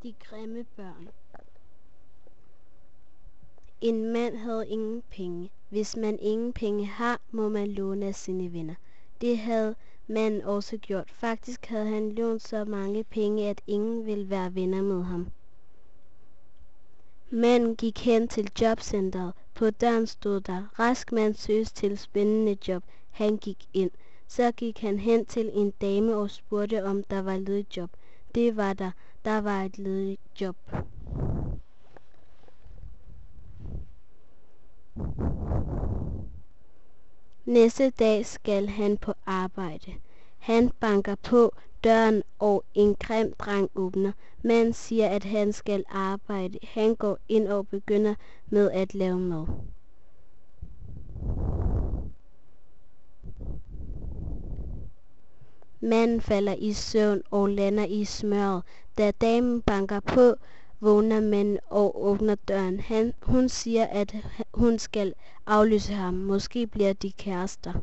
De grimme børn. En mand havde ingen penge. Hvis man ingen penge har, må man låne af sine venner. Det havde manden også gjort. Faktisk havde han lånt så mange penge, at ingen ville være venner med ham. Manden gik hen til jobcentret. På døren stod der: rask mand søges til spændende job. Han gik ind. Så gik han hen til en dame og spurgte, om der var ledigt job. Det var der. Der var et ledigt job. Næste dag skal han på arbejde. Han banker på døren, og en grim dreng åbner. Manden siger, at han skal arbejde. Han går ind og begynder med at lave mad. Manden falder i søvn og lander i smøret. Da damen banker på, vågner manden og åbner døren. Hun siger, at hun skal aflyse ham. Måske bliver de kærester.